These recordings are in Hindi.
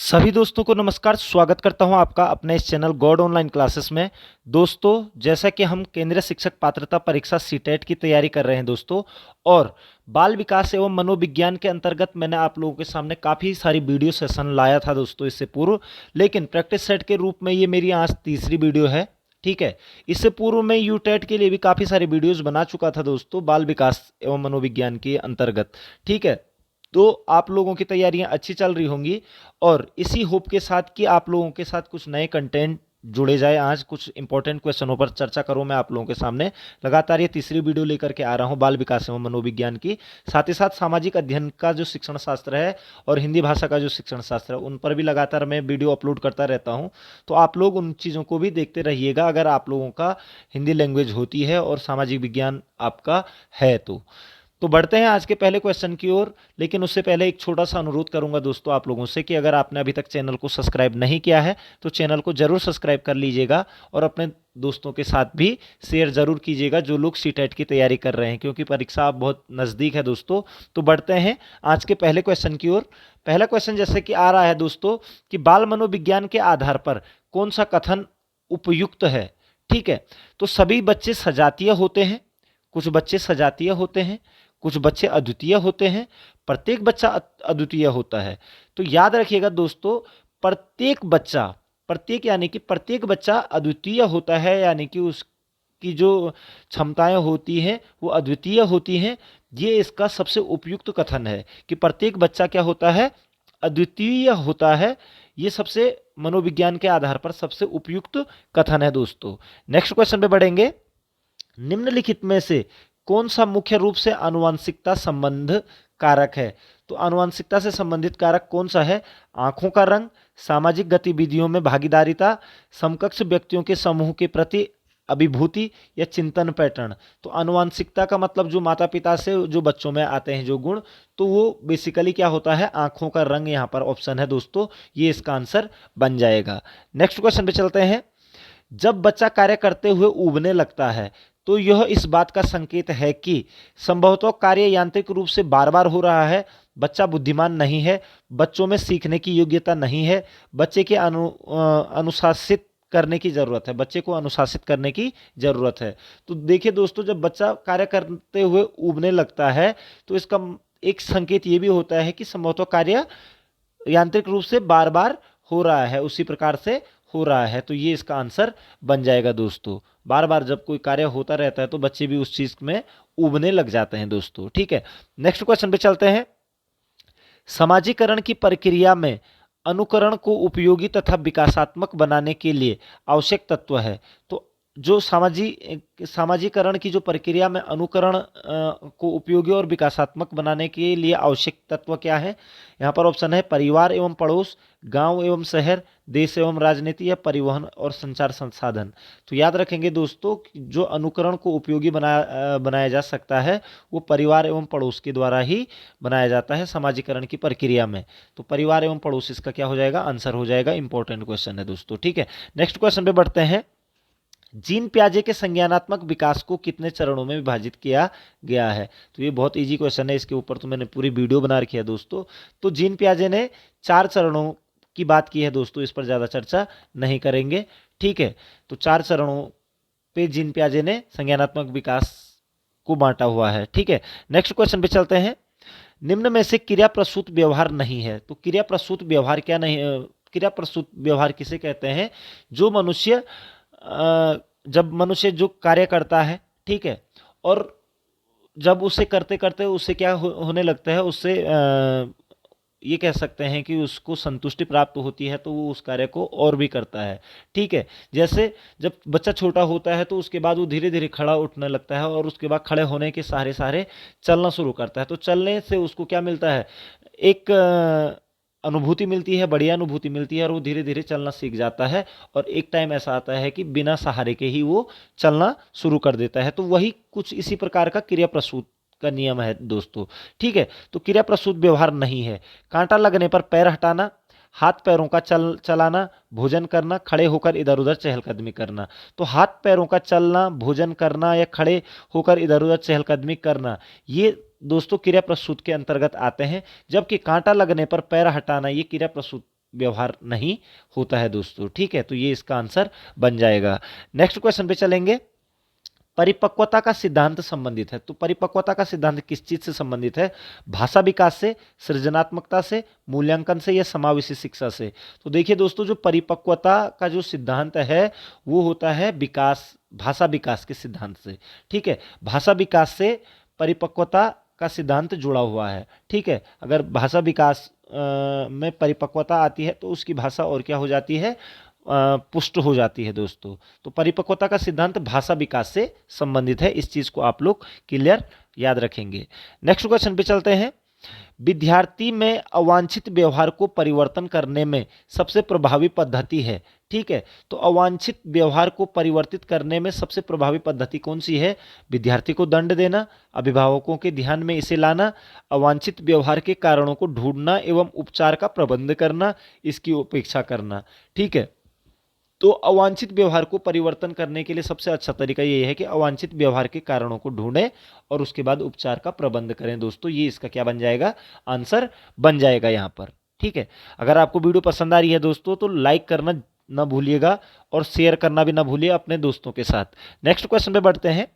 सभी दोस्तों को नमस्कार। स्वागत करता हूं आपका अपने इस चैनल गॉड ऑनलाइन क्लासेस में। दोस्तों, जैसा कि हम केंद्रीय शिक्षक पात्रता परीक्षा सीटेट की तैयारी कर रहे हैं दोस्तों, और बाल विकास एवं मनोविज्ञान के अंतर्गत मैंने आप लोगों के सामने काफ़ी सारी वीडियो सेशन लाया था दोस्तों इससे पूर्व, लेकिन प्रैक्टिस सेट के रूप में ये मेरी आज तीसरी वीडियो है। ठीक है, इससे पूर्व मैं यूटेट के लिए भी काफ़ी सारी वीडियोस बना चुका था दोस्तों बाल विकास एवं मनोविज्ञान के अंतर्गत। ठीक है, तो आप लोगों की तैयारियां अच्छी चल रही होंगी, और इसी होप के साथ कि आप लोगों के साथ कुछ नए कंटेंट जुड़े जाए, आज कुछ इंपॉर्टेंट क्वेश्चनों पर चर्चा करूं मैं आप लोगों के सामने। लगातार ये तीसरी वीडियो लेकर के आ रहा हूं बाल विकास एवं मनोविज्ञान की। साथ ही साथ सामाजिक अध्ययन का जो शिक्षण शास्त्र है और हिंदी भाषा का जो शिक्षण शास्त्र है, उन पर भी लगातार मैं वीडियो अपलोड करता रहता हूं। तो आप लोग उन चीज़ों को भी देखते रहिएगा अगर आप लोगों का हिंदी लैंग्वेज होती है और सामाजिक विज्ञान आपका है तो बढ़ते हैं आज के पहले क्वेश्चन की ओर। लेकिन उससे पहले एक छोटा सा अनुरोध करूंगा दोस्तों आप लोगों से कि अगर आपने अभी तक चैनल को सब्सक्राइब नहीं किया है तो चैनल को जरूर सब्सक्राइब कर लीजिएगा, और अपने दोस्तों के साथ भी शेयर जरूर कीजिएगा जो लोग सीटेट की तैयारी कर रहे हैं, क्योंकि परीक्षा अब बहुत नज़दीक है दोस्तों। तो बढ़ते हैं आज के पहले क्वेश्चन की ओर। पहला क्वेश्चन जैसे कि आ रहा है दोस्तों कि बाल मनोविज्ञान के आधार पर कौन सा कथन उपयुक्त है। ठीक है, तो सभी बच्चे सजातीय होते हैं, कुछ बच्चे सजातीय होते हैं, कुछ बच्चे अद्वितीय होते हैं, प्रत्येक बच्चा अद्वितीय होता है। तो याद रखिएगा दोस्तों, प्रत्येक यानी कि प्रत्येक बच्चा अद्वितीय होता है, यानी कि उसकी जो क्षमताएं होती हैं वो अद्वितीय होती हैं। ये इसका सबसे उपयुक्त कथन है कि प्रत्येक बच्चा क्या होता है, अद्वितीय होता है। ये सबसे मनोविज्ञान के आधार पर सबसे उपयुक्त कथन है दोस्तों। नेक्स्ट क्वेश्चन पे बढ़ेंगे। निम्नलिखित में से कौन सा मुख्य रूप से आनुवंशिकता संबंध कारक है। तो आनुवंशिकता से संबंधित कारक कौन सा है? आंखों का रंग, सामाजिक गतिविधियों में भागीदारिता, समकक्ष व्यक्तियों के समूह के प्रति अभिभूति, या चिंतन पैटर्न। तो आनुवंशिकता का मतलब जो माता पिता से जो बच्चों में आते हैं जो गुण, तो वो बेसिकली क्या होता है, आंखों का रंग यहाँ पर ऑप्शन है दोस्तों, ये इसका आंसर बन जाएगा। नेक्स्ट क्वेश्चन पे चलते हैं। जब बच्चा कार्य करते हुए ऊबने लगता है तो यह इस बात का संकेत है कि संभवतः कार्य यांत्रिक रूप से बार बार हो रहा है, बच्चा बुद्धिमान नहीं है, बच्चों में सीखने की योग्यता नहीं है, बच्चे के अनुशासित करने की जरूरत है, बच्चे को अनुशासित करने की जरूरत है। तो देखिए दोस्तों, जब बच्चा कार्य करते हुए ऊबने लगता है तो इसका एक संकेत ये भी होता है कि संभवतः कार्य यांत्रिक रूप से बार बार हो रहा है, उसी प्रकार से हो रहा है। तो ये इसका आंसर बन जाएगा दोस्तों। बार बार जब कोई कार्य होता रहता है तो बच्चे भी उस चीज में उबने लग जाते हैं दोस्तों। ठीक है, नेक्स्ट क्वेश्चन पे चलते हैं। समाजीकरण की प्रक्रिया में अनुकरण को उपयोगी तथा विकासात्मक बनाने के लिए आवश्यक तत्व है। तो जो सामाजिकरण की जो प्रक्रिया में अनुकरण को उपयोगी और विकासात्मक बनाने के लिए आवश्यक तत्व क्या है? यहाँ पर ऑप्शन है परिवार एवं पड़ोस, गांव एवं शहर, देश एवं राजनीति, या परिवहन और संचार संसाधन। तो याद रखेंगे दोस्तों, जो अनुकरण को उपयोगी बनाया जा सकता है वो परिवार एवं पड़ोस के द्वारा ही बनाया जाता है समाजीकरण की प्रक्रिया में। तो परिवार एवं पड़ोस इसका क्या हो जाएगा, आंसर हो जाएगा। इंपॉर्टेंट क्वेश्चन है दोस्तों। ठीक है, नेक्स्ट क्वेश्चन पे बढ़ते हैं। जीन पियाजे के संज्ञानात्मक विकास को कितने चरणों में विभाजित किया गया है? तो ये बहुत इजी क्वेश्चन है, इसके ऊपर तो मैंने पूरी वीडियो बना रखी है दोस्तों। तो जीन पियाजे ने 4 चरणों की बात की है दोस्तों, इस पर ज्यादा चर्चा नहीं करेंगे। ठीक है, तो 4 चरणों पे जीन पियाजे ने संज्ञानात्मक विकास को बांटा हुआ है। ठीक है, नेक्स्ट क्वेश्चन पे चलते हैं। निम्न में से क्रिया प्रसूत व्यवहार नहीं है। तो क्रिया प्रसूत व्यवहार क्या नहीं, क्रिया प्रसूत व्यवहार किसे कहते हैं? जो मनुष्य जब मनुष्य जो कार्य करता है, ठीक है, और जब उसे करते करते उससे क्या होने लगता है, उससे ये कह सकते हैं कि उसको संतुष्टि प्राप्त होती है, तो वो उस कार्य को और भी करता है। ठीक है, जैसे जब बच्चा छोटा होता है तो उसके बाद वो धीरे धीरे खड़ा उठने लगता है, और उसके बाद खड़े होने के सहारे सहारे चलना शुरू करता है। तो चलने से उसको क्या मिलता है, एक अनुभूति मिलती है, बढ़िया अनुभूति मिलती है, और वो धीरे धीरे चलना सीख जाता है। और एक टाइम ऐसा आता है कि बिना सहारे के ही वो चलना शुरू कर देता है। तो वही कुछ इसी प्रकार का क्रिया प्रसूत का नियम है दोस्तों। ठीक है, तो क्रिया प्रसूत व्यवहार नहीं है। कांटा लगने पर पैर हटाना, हाथ पैरों का चलाना, भोजन करना, खड़े होकर इधर उधर चहलकदमी करना। तो हाथ पैरों का चलना, भोजन करना, या खड़े होकर इधर उधर चहलकदमी करना, ये दोस्तों क्रिया प्रसूत के अंतर्गत आते हैं। जबकि कांटा लगने पर पैर हटाना, ये क्रिया प्रसूत व्यवहार नहीं होता है दोस्तों। ठीक है, तो ये इसका आंसर बन जाएगा। नेक्स्ट क्वेश्चन पे चलेंगे। परिपक्वता का सिद्धांत संबंधित है। तो परिपक्वता का सिद्धांत किस चीज से संबंधित है? भाषा विकास से, सृजनात्मकता से, मूल्यांकन से या समावेशी शिक्षा से? तो देखिए दोस्तों, जो परिपक्वता का जो सिद्धांत है वो होता है विकास, भाषा विकास के सिद्धांत से। ठीक है, भाषा विकास से परिपक्वता का सिद्धांत जुड़ा हुआ है। ठीक है, अगर भाषा विकास में परिपक्वता आती है तो उसकी भाषा और क्या हो जाती है? पुष्ट हो जाती है दोस्तों। तो परिपक्वता का सिद्धांत भाषा विकास से संबंधित है, इस चीज को आप लोग क्लियर याद रखेंगे। नेक्स्ट क्वेश्चन पे चलते हैं। विद्यार्थी में अवांछित व्यवहार को परिवर्तन करने में सबसे प्रभावी पद्धति है। ठीक है, तो अवांछित व्यवहार को परिवर्तित करने में सबसे प्रभावी पद्धति कौन सी है? विद्यार्थी को दंड देना, अभिभावकों के ध्यान में इसे लाना, अवांछित व्यवहार के कारणों को ढूंढना एवं उपचार का प्रबंध करना, इसकी उपेक्षा करना। ठीक है, तो अवांछित व्यवहार को परिवर्तन करने के लिए सबसे अच्छा तरीका ये है कि अवांछित व्यवहार के कारणों को ढूंढें और उसके बाद उपचार का प्रबंध करें दोस्तों। ये इसका क्या बन जाएगा? आंसर बन जाएगा यहाँ पर। ठीक है, अगर आपको वीडियो पसंद आ रही है दोस्तों तो लाइक करना ना भूलिएगा और शेयर करना भी ना भूलिए अपने दोस्तों के साथ। नेक्स्ट क्वेश्चन पे बढ़ते हैं।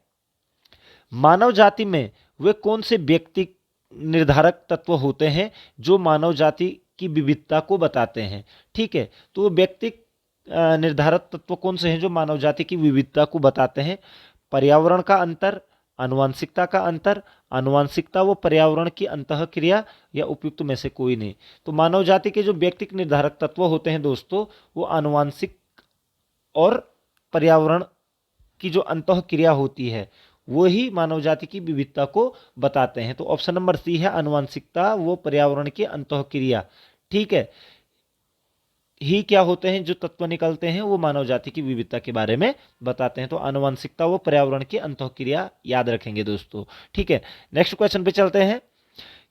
मानव जाति में वे कौन से व्यक्ति निर्धारक तत्व होते हैं जो मानव जाति की विविधता को बताते हैं? ठीक है, तो वो व्यक्ति निर्धारक तत्व कौन से हैं जो मानव जाति की विविधता को बताते हैं? पर्यावरण का अंतर, आनुवंशिकता का अंतर, आनुवंशिकता व पर्यावरण की अंतःक्रिया या उपयुक्त में से कोई नहीं। तो मानव जाति के जो व्यक्तिक निर्धारक तत्व होते हैं दोस्तों वो आनुवंशिक और पर्यावरण की जो अंतःक्रिया होती है वो ही मानव जाति की विविधता को बताते हैं। तो ऑप्शन नंबर सी है, आनुवंशिकता वो पर्यावरण की अंतःक्रिया। ठीक है, ही क्या होते हैं जो तत्व निकलते हैं वो मानव जाति की विविधता के बारे में बताते हैं। तो आनुवंशिकता वो पर्यावरण की अंतःक्रिया याद रखेंगे दोस्तों। ठीक है, नेक्स्ट क्वेश्चन पे चलते हैं।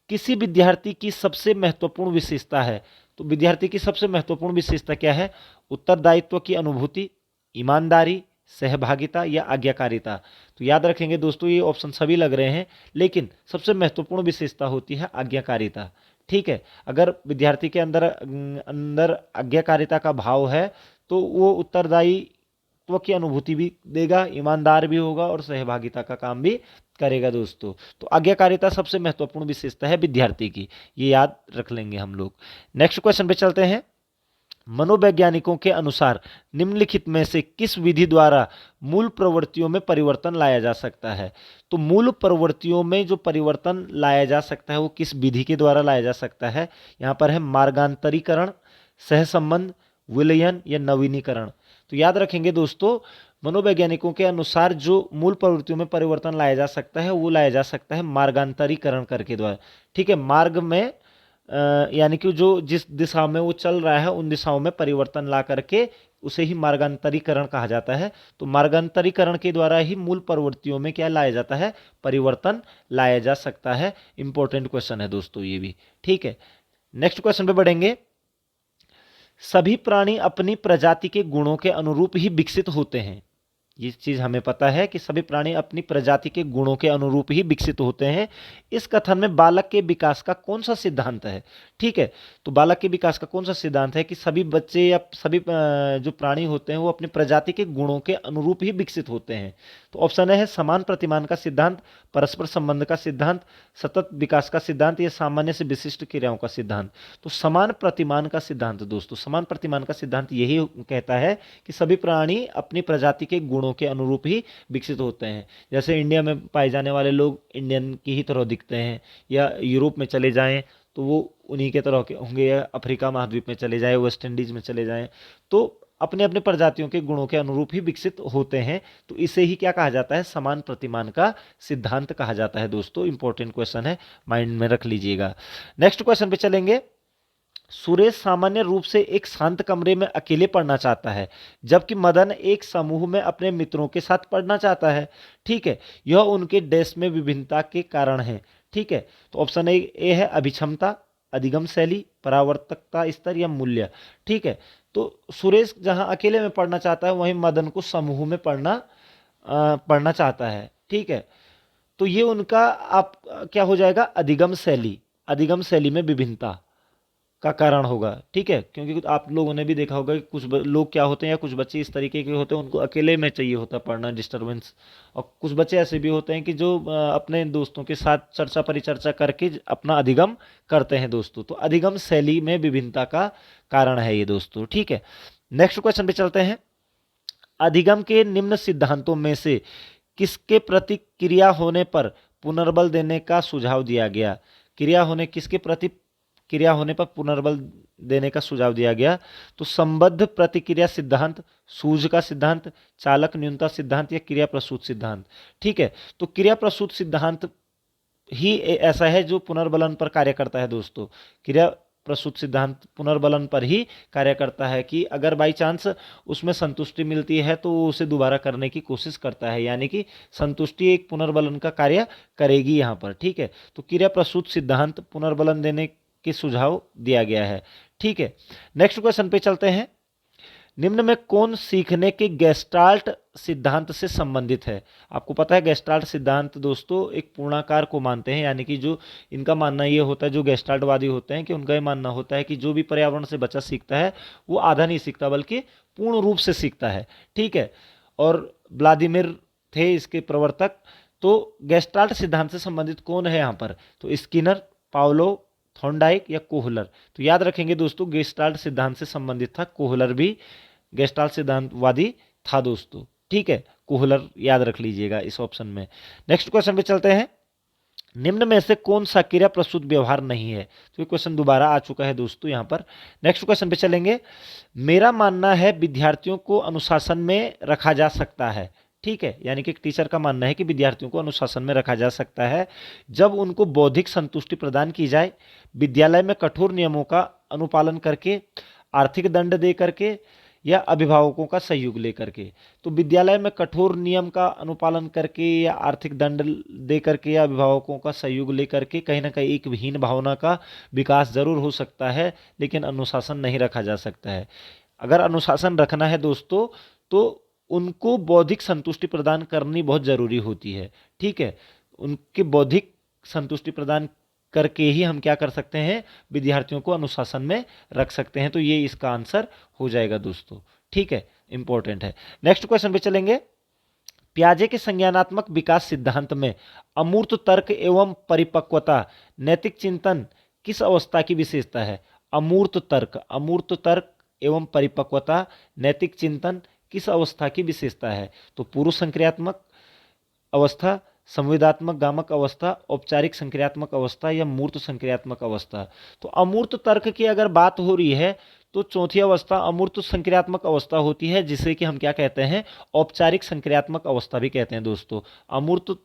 किसी विद्यार्थी की सबसे महत्वपूर्ण विशेषता है। तो विद्यार्थी की सबसे महत्वपूर्ण विशेषता क्या है? उत्तरदायित्व की अनुभूति, ईमानदारी, सहभागिता या आज्ञाकारिता। तो याद रखेंगे दोस्तों, ये ऑप्शन सभी लग रहे हैं लेकिन सबसे महत्वपूर्ण विशेषता होती है आज्ञाकारिता। ठीक है, अगर विद्यार्थी के अंदर अंदर आज्ञाकारिता का भाव है तो वो उत्तरदायित्व की अनुभूति भी देगा, ईमानदार भी होगा और सहभागिता का काम भी करेगा दोस्तों। तो आज्ञाकारिता सबसे महत्वपूर्ण विशेषता है विद्यार्थी की, ये याद रख लेंगे हम लोग। नेक्स्ट क्वेश्चन पे चलते हैं। मनोवैज्ञानिकों के अनुसार निम्नलिखित में से किस विधि द्वारा मूल प्रवृत्तियों में परिवर्तन लाया जा सकता है? तो मूल प्रवृत्तियों में जो परिवर्तन लाया जा सकता है वो किस विधि के द्वारा लाया जा सकता है? यहाँ पर है मार्गांतरीकरण, सहसंबंध, विलयन या नवीनीकरण। तो याद रखेंगे दोस्तों, मनोवैज्ञानिकों के अनुसार जो मूल प्रवृत्तियों में परिवर्तन लाया जा सकता है वो लाया जा सकता है मार्गांतरीकरण करके द्वारा। ठीक है, मार्ग में यानी कि जो जिस दिशा में वो चल रहा है उन दिशाओं में परिवर्तन ला करके उसे ही मार्गांतरीकरण कहा जाता है। तो मार्गांतरीकरण के द्वारा ही मूल प्रवृत्तियों में क्या लाया जाता है? परिवर्तन लाया जा सकता है। इंपॉर्टेंट क्वेश्चन है दोस्तों ये भी। ठीक है, नेक्स्ट क्वेश्चन पे बढ़ेंगे। सभी प्राणी अपनी प्रजाति के गुणों के अनुरूप ही विकसित होते हैं। ये चीज हमें पता है कि सभी प्राणी अपनी प्रजाति के गुणों के अनुरूप ही विकसित होते हैं। इस कथन में बालक के विकास का कौन सा सिद्धांत है? ठीक है, तो बालक के विकास का कौन सा सिद्धांत है कि सभी बच्चे या सभी जो प्राणी होते हैं वो अपनी प्रजाति के गुणों के अनुरूप ही विकसित होते हैं। तो ऑप्शन है समान प्रतिमान का सिद्धांत, परस्पर संबंध का सिद्धांत, सतत विकास का सिद्धांत या सामान्य से विशिष्ट क्रियाओं का सिद्धांत। तो समान प्रतिमान का सिद्धांत दोस्तों, समान प्रतिमान का सिद्धांत यही कहता है कि सभी प्राणी अपनी प्रजाति के गुणों के अनुरूप ही विकसित होते हैं। जैसे इंडिया में पाए जाने वाले लोग इंडियन की ही तरह दिखते हैं, या यूरोप में चले जाएं तो वो उन्हीं के तरह के होंगे, या अफ्रीका महाद्वीप में चले जाएं, वेस्ट इंडीज में चले जाएं तो अपने अपने प्रजातियों के गुणों के अनुरूप ही विकसित होते हैं। तो इसे ही क्या कहा जाता है? समान प्रतिमान का सिद्धांत कहा जाता है दोस्तों। इंपॉर्टेंट क्वेश्चन है, माइंड में रख लीजिएगा। नेक्स्ट क्वेश्चन पे चलेंगे। सुरेश सामान्य रूप से एक शांत कमरे में अकेले पढ़ना चाहता है जबकि मदन एक समूह में अपने मित्रों के साथ पढ़ना चाहता है। ठीक है, यह उनके डेस्क में विभिन्नता के कारण है। ठीक है, तो ऑप्शन ए है अभिक्षमता, अधिगम शैली, परावर्तकता स्तर या मूल्य। ठीक है, तो सुरेश जहां अकेले में पढ़ना चाहता है वहीं मदन को समूह में पढ़ना चाहता है। ठीक है, तो ये उनका आप क्या हो जाएगा? अधिगम शैली, अधिगम शैली में विभिन्नता का कारण होगा। ठीक है, क्योंकि आप लोगों ने भी देखा होगा कि कुछ लोग क्या होते हैं या कुछ बच्चे इस तरीके के होते हैं, उनको अकेले में चाहिए होता है पढ़ना, डिस्टरबेंस। और कुछ बच्चे ऐसे भी होते हैं कि जो अपने दोस्तों के साथ चर्चा परिचर्चा करके अपना अधिगम करते हैं दोस्तों। तो अधिगम शैली में विभिन्नता का कारण है ये दोस्तों। ठीक है, नेक्स्ट क्वेश्चन पे चलते हैं। अधिगम के निम्न सिद्धांतों में से किसके प्रति क्रिया होने पर पुनर्बल देने का सुझाव दिया गया? किसके प्रति क्रिया होने पर पुनर्बल देने का सुझाव दिया गया? तो संबद्ध प्रतिक्रिया सिद्धांत, सूझ का सिद्धांत, चालक न्यूनता सिद्धांत या क्रिया प्रसूत सिद्धांत। ठीक है, तो क्रिया प्रसूत सिद्धांत ही ऐसा है जो पुनर्बलन पर कार्य करता है दोस्तों। क्रिया प्रसूत सिद्धांत पुनर्बलन पर ही कार्य करता है कि अगर बाई चांस उसमें संतुष्टि मिलती है तो वो उसे दोबारा करने की कोशिश करता है, यानी कि संतुष्टि एक पुनर्बलन का कार्य करेगी यहाँ पर। ठीक है, तो क्रिया प्रसूत सिद्धांत पुनर्बलन देने के सुझाव दिया गया है। ठीक है, नेक्स्ट क्वेश्चन पे चलते हैं। निम्न में कौन सीखने के गेस्टाल्ट सिद्धांत से संबंधित है? आपको पता है गेस्टाल्ट सिद्धांत दोस्तों एक पूर्णाकार को मानते हैं, यानी कि जो इनका मानना ये होता है, जो गेस्टाल्टवादी होते हैं कि उनका ये मानना होता है कि जो भी पर्यावरण से बच्चा सीखता है वो आधा नहीं सीखता बल्कि पूर्ण रूप से सीखता है। ठीक है, और व्लादिमीर थे इसके प्रवर्तक। तो गेस्टाल्ट सिद्धांत से संबंधित कौन है यहाँ पर? तो स्किनर, पावलोव, थॉर्नडाइक या कोहलर। तो याद रखेंगे दोस्तों, गेस्टाल्ट सिद्धांत से संबंधित था कोहलर, भी गेस्टाल्ट सिद्धांतवादी था दोस्तों। ठीक है, कोहलर याद रख लीजिएगा इस ऑप्शन में। नेक्स्ट क्वेश्चन पे चलते हैं। निम्न में से कौन सा क्रिया प्रसूत व्यवहार नहीं है? तो ये क्वेश्चन दोबारा आ चुका है दोस्तों यहाँ पर। नेक्स्ट क्वेश्चन पे चलेंगे। मेरा मानना है विद्यार्थियों को अनुशासन में रखा जा सकता है। ठीक है, यानी कि एक टीचर का मानना है कि विद्यार्थियों को अनुशासन में रखा जा सकता है जब उनको बौद्धिक संतुष्टि प्रदान की जाए, विद्यालय में कठोर नियमों का अनुपालन करके, आर्थिक दंड दे करके या अभिभावकों का सहयोग लेकर के। तो विद्यालय में कठोर नियम का अनुपालन करके या आर्थिक दंड दे करके या अभिभावकों का सहयोग लेकर के कहीं ना कहीं एक हीन भावना का विकास जरूर हो सकता है, लेकिन अनुशासन नहीं रखा जा सकता है। अगर अनुशासन रखना है दोस्तों तो उनको बौद्धिक संतुष्टि प्रदान करनी बहुत जरूरी होती है। ठीक है, उनके बौद्धिक संतुष्टि प्रदान करके ही हम क्या कर सकते हैं, विद्यार्थियों को अनुशासन में रख सकते हैं। तो ये इसका आंसर हो जाएगा दोस्तों। ठीक है, इंपॉर्टेंट है। नेक्स्ट क्वेश्चन पे चलेंगे। पियाजे के संज्ञानात्मक विकास सिद्धांत में अमूर्त तर्क एवं परिपक्वता नैतिक चिंतन किस अवस्था की विशेषता है? अमूर्त तर्क एवं परिपक्वता नैतिक चिंतन किस अवस्था की विशेषता है? तो पूर्व संक्रियात्मक अवस्था, संवेदात्मक गामक अवस्था, औपचारिक संक्रियात्मक अवस्था या मूर्त संक्रियात्मक अवस्था। तो अमूर्त तर्क की अगर बात हो रही है तो चौथी अवस्था अमूर्त संक्रियात्मक अवस्था होती है, जिसे कि हम क्या कहते हैं, औपचारिक संक्रियात्मक अवस्था भी कहते हैं दोस्तों। अमूर्त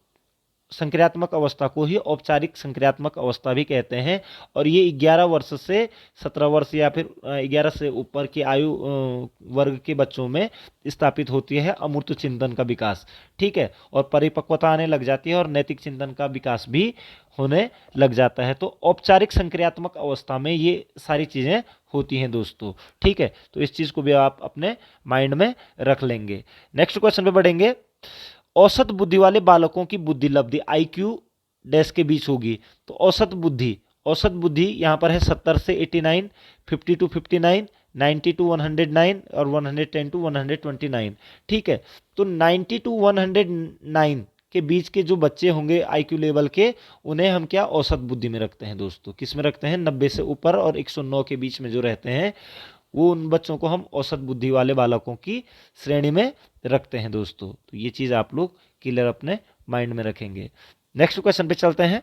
संक्रियात्मक अवस्था को ही औपचारिक संक्रियात्मक अवस्था भी कहते हैं। और ये 11 वर्ष से 17 वर्ष या फिर 11 से ऊपर की आयु वर्ग के बच्चों में स्थापित होती है अमूर्त चिंतन का विकास। ठीक है, और परिपक्वता आने लग जाती है और नैतिक चिंतन का विकास भी होने लग जाता है। तो औपचारिक संक्रियात्मक अवस्था में ये सारी चीजें होती हैं दोस्तों। ठीक है, तो इस चीज को भी आप अपने माइंड में रख लेंगे। नेक्स्ट क्वेश्चन पे बढ़ेंगे। औसत बुद्धि वाले बालकों की बुद्धि लब्धि IQ डैश के बीच होगी। तो औसत बुद्धि यहाँ पर है 70 से 89, 50 टू 59, 90 टू 109 और 110 टू 129। ठीक है, तो 90 टू 109 के बीच के जो बच्चे होंगे IQ लेवल के, उन्हें हम क्या औसत बुद्धि में रखते हैं दोस्तों? किस में रखते हैं? 90 से ऊपर और 109 के बीच में जो रहते हैं वो उन बच्चों को हम औसत बुद्धि वाले बालकों की श्रेणी में रखते हैं दोस्तों। तो ये चीज आप लोग क्लियर अपने माइंड में रखेंगे। नेक्स्ट क्वेश्चन पे चलते हैं।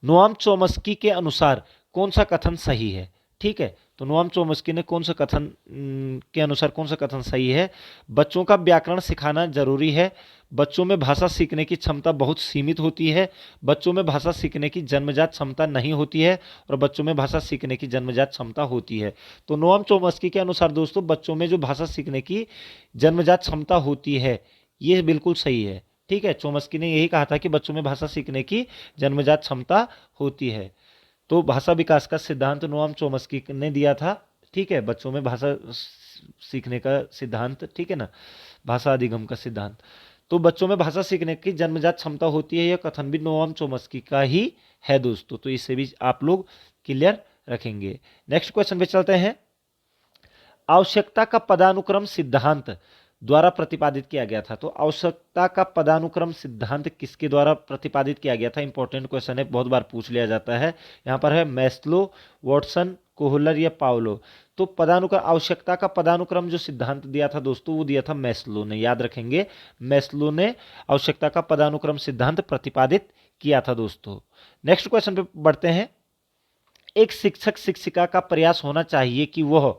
नोआम चोम्स्की के अनुसार कौन सा कथन सही है? ठीक है, तो नोआम चोम्स्की ने कौन सा कथन के अनुसार कौन सा कथन सही है? बच्चों का व्याकरण सिखाना जरूरी है, बच्चों में भाषा सीखने की क्षमता बहुत सीमित होती है, बच्चों में भाषा सीखने की जन्मजात क्षमता नहीं होती है, और बच्चों में भाषा सीखने की जन्मजात क्षमता होती है। तो नोआम चोम्स्की के अनुसार दोस्तों बच्चों में जो भाषा सीखने की जन्मजात क्षमता होती है ये बिल्कुल सही है। ठीक है, चोम्स्की ने यही कहा था कि बच्चों में भाषा सीखने की जन्मजात क्षमता होती है। तो भाषा विकास का सिद्धांत नोआम चोम्स्की ने दिया था। ठीक है, बच्चों में भाषा सीखने का सिद्धांत, ठीक है ना, भाषा अधिगम का सिद्धांत। तो बच्चों में भाषा सीखने की जन्मजात क्षमता होती है, यह कथन भी नोआम चोम्स्की का ही है दोस्तों। तो इसे भी आप लोग क्लियर रखेंगे। नेक्स्ट क्वेश्चन पे चलते हैं। आवश्यकता का पदानुक्रम सिद्धांत द्वारा प्रतिपादित किया गया था। तो आवश्यकता का पदानुक्रम सिद्धांत किसके द्वारा प्रतिपादित किया गया था? इंपॉर्टेंट क्वेश्चन है, बहुत बार पूछ लिया जाता है। यहाँ पर है मैस्लो, वॉटसन, कोहलर या पावलो। तो पदानुक्रम, आवश्यकता का पदानुक्रम जो सिद्धांत दिया था दोस्तों, वो दिया था मैस्लो ने। याद रखेंगे, मैस्लो ने आवश्यकता का पदानुक्रम सिद्धांत प्रतिपादित किया था दोस्तों। नेक्स्ट क्वेश्चन पे बढ़ते हैं। एक शिक्षक शिक्षिका का प्रयास होना चाहिए कि वह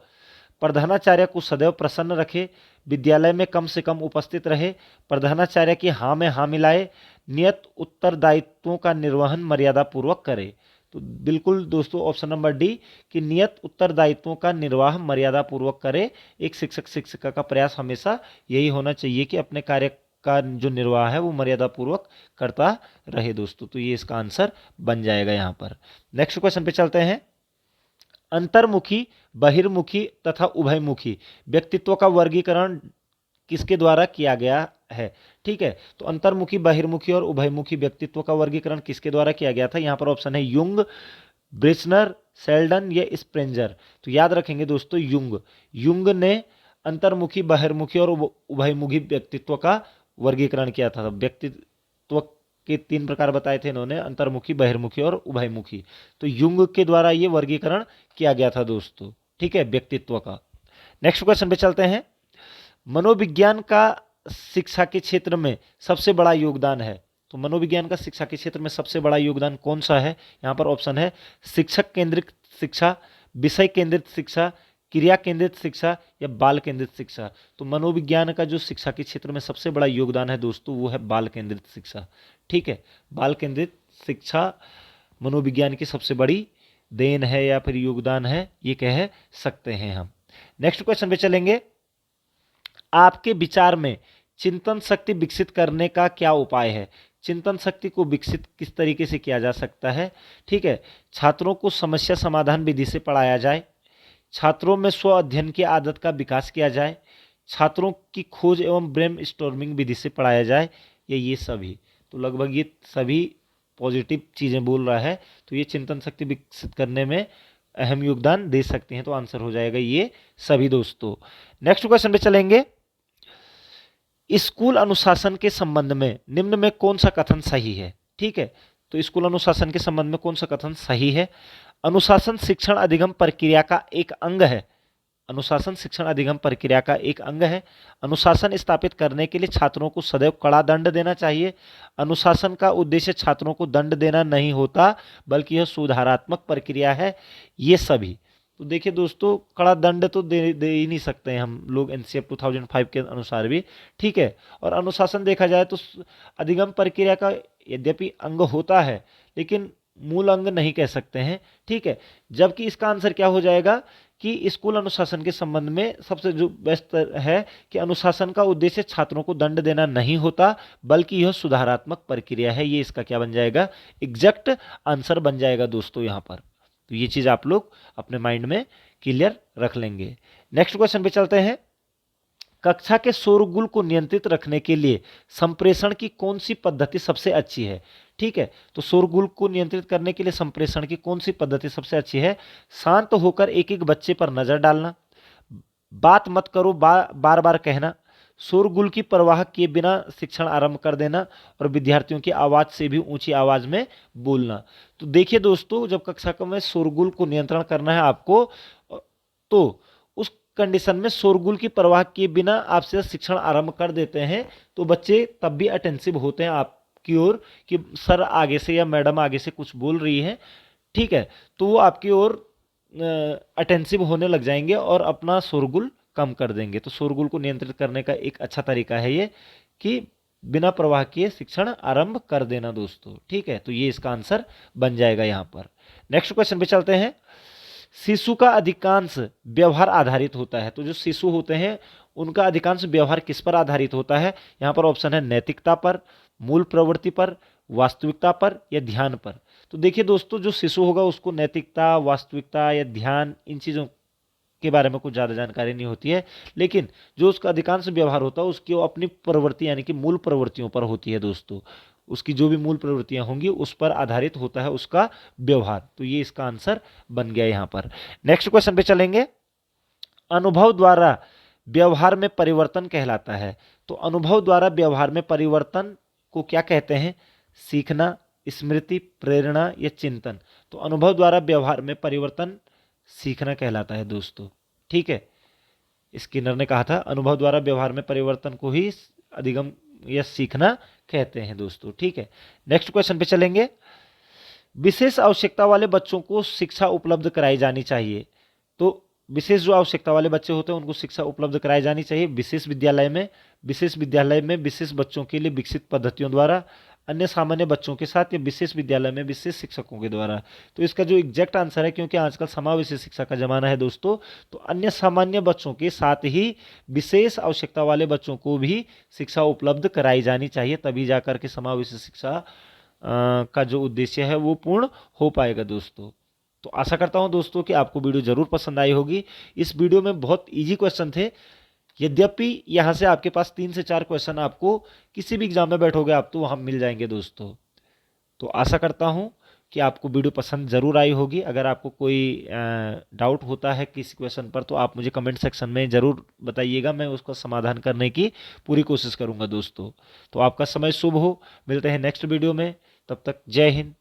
प्रधानाचार्य को सदैव प्रसन्न रखे, विद्यालय में कम से कम उपस्थित रहे, प्रधानाचार्य की हाँ में हाँ मिलाए, नियत उत्तरदायित्वों का निर्वहन मर्यादा पूर्वक करे। तो बिल्कुल दोस्तों ऑप्शन नंबर डी कि नियत उत्तरदायित्वों का निर्वाह मर्यादा पूर्वक करे। एक शिक्षक शिक्षिका का प्रयास हमेशा यही होना चाहिए कि अपने कार्य का जो निर्वाह है वो मर्यादा पूर्वक करता रहे दोस्तों। तो ये इसका आंसर बन जाएगा यहाँ पर। नेक्स्ट क्वेश्चन पे चलते हैं। अंतर्मुखी, बहिर्मुखी तथा उभयमुखी व्यक्तित्व का वर्गीकरण किसके द्वारा किया गया है? ठीक है, तो अंतर्मुखी, बहिर्मुखी और उभयमुखी व्यक्तित्व का वर्गीकरण किसके द्वारा किया गया था? यहाँ पर ऑप्शन है युंग, ब्रेचनर, सेल्डन या स्प्रेंजर। तो याद रखेंगे दोस्तों युंग। युंग ने अंतर्मुखी, बहिर्मुखी और उभयमुखी व्यक्तित्व का वर्गीकरण किया था। व्यक्तित्व के 3 प्रकार बताए थे इन्होंने, अंतर्मुखी, बहिर्मुखी और उभयमुखी। तो युंग के द्वारा ये वर्गीकरण किया गया था दोस्तों। ठीक है, व्यक्तित्व का। नेक्स्ट क्वेश्चन पे चलते हैं। मनोविज्ञान का शिक्षा के क्षेत्र में सबसे बड़ा योगदान है। तो मनोविज्ञान का शिक्षा के क्षेत्र में सबसे बड़ा योगदान कौन सा है? यहाँ पर ऑप्शन है शिक्षक केंद्रित शिक्षा, विषय केंद्रित शिक्षा, क्रिया केंद्रित शिक्षा या बाल केंद्रित शिक्षा। तो मनोविज्ञान का जो शिक्षा के क्षेत्र में सबसे बड़ा योगदान है दोस्तों, वो है बाल केंद्रित शिक्षा। ठीक है, बाल केंद्रित शिक्षा मनोविज्ञान की सबसे बड़ी देन है या फिर योगदान है, ये कह सकते हैं हम। नेक्स्ट क्वेश्चन पे चलेंगे। आपके विचार में चिंतन शक्ति विकसित करने का क्या उपाय है? चिंतन शक्ति को विकसित किस तरीके से किया जा सकता है? ठीक है, छात्रों को समस्या समाधान विधि से पढ़ाया जाए, छात्रों में स्व अध्ययन की आदत का विकास किया जाए, छात्रों की खोज एवं ब्रेन स्टॉर्मिंग विधि से पढ़ाया जाए, या ये सभी। तो लगभग ये सभी पॉजिटिव चीज़ें बोल रहा है। तो ये चिंतन शक्ति विकसित करने में अहम योगदान दे सकते हैं। तो आंसर हो जाएगा ये सभी दोस्तों। नेक्स्ट क्वेश्चन पे चलेंगे। स्कूल अनुशासन के संबंध में निम्न में कौन सा कथन सही है? ठीक है, तो स्कूल अनुशासन के संबंध में कौन सा कथन सही है? अनुशासन शिक्षण अधिगम प्रक्रिया का एक अंग है। अनुशासन शिक्षण अधिगम प्रक्रिया का एक अंग है। अनुशासन स्थापित करने के लिए छात्रों को सदैव कड़ा दंड देना चाहिए। अनुशासन का उद्देश्य छात्रों को दंड देना नहीं होता, बल्कि यह सुधारात्मक प्रक्रिया है। ये सभी। तो देखिए दोस्तों, कड़ा दंड तो दे ही नहीं सकते हैं हम लोग एनसीएफ 2005 के अनुसार भी। ठीक है, और अनुशासन देखा जाए तो अधिगम प्रक्रिया का यद्यपि अंग होता है, लेकिन मूल अंग नहीं कह सकते हैं। ठीक है, जबकि इसका आंसर क्या हो जाएगा कि स्कूल अनुशासन के संबंध में सबसे जो बेस्ट है कि अनुशासन का उद्देश्य छात्रों को दंड देना नहीं होता, बल्कि यह सुधारात्मक प्रक्रिया है। ये इसका क्या बन जाएगा? एग्जैक्ट आंसर बन जाएगा दोस्तों यहाँ पर। तो ये चीज आप लोग अपने माइंड में क्लियर रख लेंगे। नेक्स्ट क्वेश्चन पे चलते हैं। कक्षा के शोरगुल को नियंत्रित रखने के लिए संप्रेषण की कौन सी पद्धति सबसे अच्छी है? ठीक है, तो शोरगुल को नियंत्रित करने के लिए संप्रेषण की कौन सी पद्धति सबसे अच्छी है? शांत होकर एक एक बच्चे पर नजर डालना, बात मत करो बार बार कहना, शोरगुल की परवाह किए बिना शिक्षण आरंभ कर देना और विद्यार्थियों की आवाज से भी ऊंची आवाज में बोलना। तो देखिए दोस्तों, जब कक्षा में शोरगुल को नियंत्रण करना है आपको, तो उस कंडीशन में शोरगुल की परवाह किए बिना आपसे शिक्षण आरंभ कर देते हैं, तो बच्चे तब भी अटेंसिव होते हैं आपकी ओर कि सर आगे से या मैडम आगे से कुछ बोल रही है। ठीक है, तो वो आपकी ओर अटेंसिव होने लग जाएंगे और अपना शोरगुल कम कर देंगे। तो शोरगुल को नियंत्रित करने का एक अच्छा तरीका है ये कि बिना प्रवाह किए शिक्षण आरंभ कर देना दोस्तों। ठीक है, तो ये इसका आंसर बन जाएगा यहाँ पर। नेक्स्ट क्वेश्चन पे चलते हैं। शिशु का अधिकांश व्यवहार आधारित होता है। तो जो शिशु होते हैं उनका अधिकांश व्यवहार किस पर आधारित होता है? यहाँ पर ऑप्शन है नैतिकता पर, मूल प्रवृत्ति पर, वास्तविकता पर या ध्यान पर। तो देखिए दोस्तों, जो शिशु होगा उसको नैतिकता, वास्तविकता या ध्यान, इन चीज़ों के बारे में कुछ ज़्यादा जानकारी नहीं होती है, लेकिन जो उसका अधिकांश व्यवहार होता है उसकी वो अपनी प्रवृत्ति यानी कि मूल प्रवृत्तियों पर होती है दोस्तों। उसकी जो भी मूल प्रवृत्तियां होंगी उस पर आधारित होता है उसका व्यवहार। तो ये इसका आंसर बन गया यहां पर। नेक्स्ट क्वेश्चन पे चलेंगे। अनुभव द्वारा व्यवहार में परिवर्तन कहलाता है। तो अनुभव द्वारा व्यवहार में परिवर्तन को क्या कहते हैं? सीखना, स्मृति, प्रेरणा या चिंतन। तो अनुभव द्वारा व्यवहार में परिवर्तन सीखना कहलाता है दोस्तों। ठीक है, स्किनर ने कहा था अनुभव द्वारा व्यवहार में परिवर्तन को ही अधिगम या सीखना कहते हैं दोस्तों। ठीक है, नेक्स्ट क्वेश्चन पे चलेंगे। विशेष आवश्यकता वाले बच्चों को शिक्षा उपलब्ध कराई जानी चाहिए। तो विशेष जो आवश्यकता वाले बच्चे होते हैं उनको शिक्षा उपलब्ध कराई जानी चाहिए विशेष विद्यालय में विशेष बच्चों के लिए विकसित पद्धतियों द्वारा, अन्य सामान्य बच्चों के साथ, या विशेष विद्यालय में विशेष शिक्षकों के द्वारा। तो इसका जो एग्जैक्ट आंसर है, क्योंकि आजकल समावेशी शिक्षा का जमाना है दोस्तों, तो अन्य सामान्य बच्चों के साथ ही विशेष आवश्यकता वाले बच्चों को भी शिक्षा उपलब्ध कराई जानी चाहिए, तभी जाकर के समावेशी शिक्षा का जो उद्देश्य है वो पूर्ण हो पाएगा दोस्तों। तो आशा करता हूं दोस्तों कि आपको वीडियो जरूर पसंद आई होगी। इस वीडियो में बहुत इजी क्वेश्चन थे, यद्यपि यहां से आपके पास 3 से 4 क्वेश्चन आपको किसी भी एग्जाम में बैठोगे आप तो वहां मिल जाएंगे दोस्तों। तो आशा करता हूं कि आपको वीडियो पसंद जरूर आई होगी। अगर आपको कोई डाउट होता है किसी क्वेश्चन पर तो आप मुझे कमेंट सेक्शन में जरूर बताइएगा, मैं उसका समाधान करने की पूरी कोशिश करूंगा दोस्तों। तो आपका समय शुभ हो, मिलते हैं नेक्स्ट वीडियो में, तब तक जय हिंद,